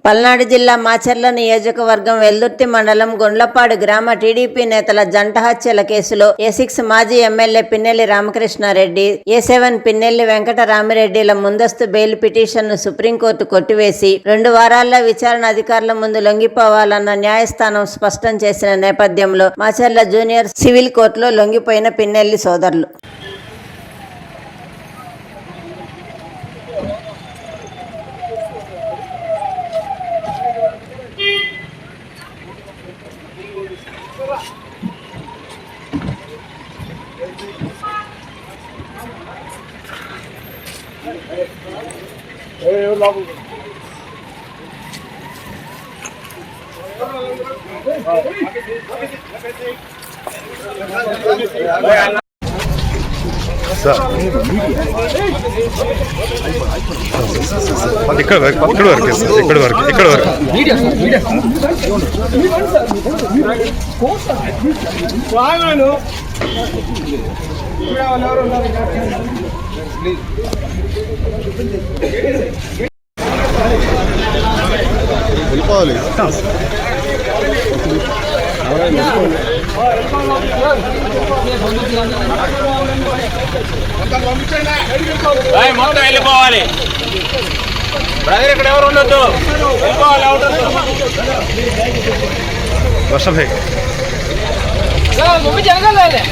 పల్నాడు జిల్లా మాచర్ల నియోజకవర్గం వెల్దుర్తి మండలం గుండ్లపాడు గ్రామ టీడీపీ నేతల జంట హత్యల కేసులో ఏ6 మాజీ ఎమ్మెల్యే పిన్నెల్లి రామకృష్ణారెడ్డి, ఏ7 పిన్నెల్లి వెంకటరామిరెడ్డిల ముందస్తు బెయిల్ పిటిషన్ను సుప్రీంకోర్టు కొట్టివేసి 2 వారాల్లో విచారణ అధికారుల ముందు లొంగిపోవాలన్న న్యాయస్థానం స్పష్టం చేసిన నేపథ్యంలో మాచర్ల జూనియర్ సివిల్ కోర్టులో లొంగిపోయిన పిన్నెల్లి సోదరులు ఇక్కడ వరకు వెళ్ళిపోవాలి. మొత్తం వెళ్ళిపోవాలి. బ్రదర్ ఇక్కడ ఎవరు ఉండొద్దు, వెళ్ళిపోవాలి. అవుట్ వర్షం है जंगल है।